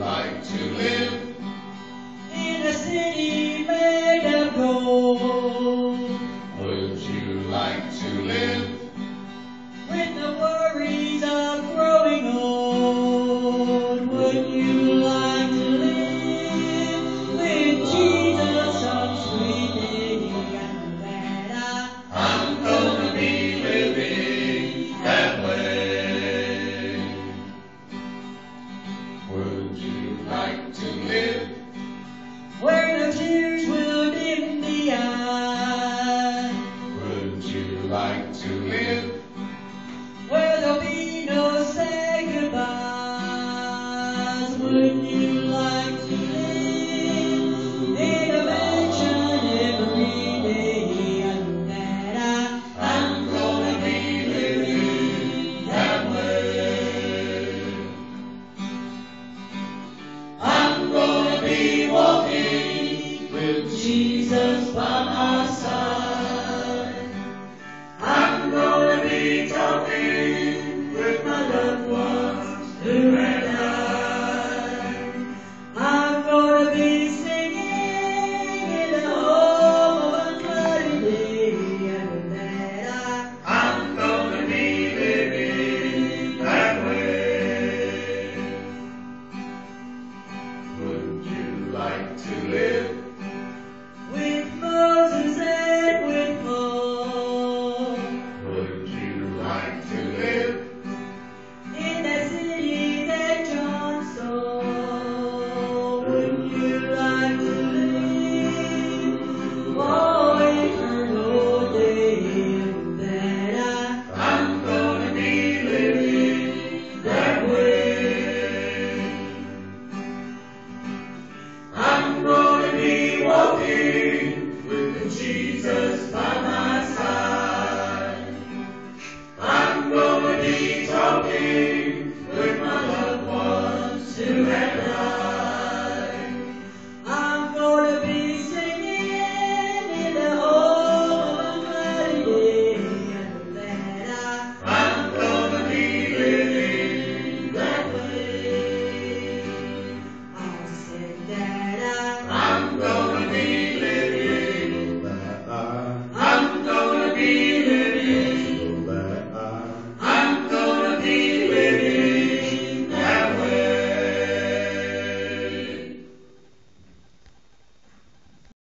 like to live in a city made of gold? Would you like to live With the worries of growing old? Would you like to live with Jesus some sweet day? And that I'm gonna be living that way. Would you like to live where no tears will dim the eye? Would you like to live Where there'll be no say goodbyes? Would you like to live in a mansion every day? And that I'm gonna be living that way. I'm gonna be walking with Jesus by my side. I'm gonna be talking with my loved ones who have died. I'm gonna be singing in the home of a cloudy day. And that I'm gonna be living that way. Would you like to live with Moses and with Paul, Would you like to live in that city that John saw? Would you like to live for eternal day? That I'm gonna be living that way. I'm gonna be walking with Jesus by my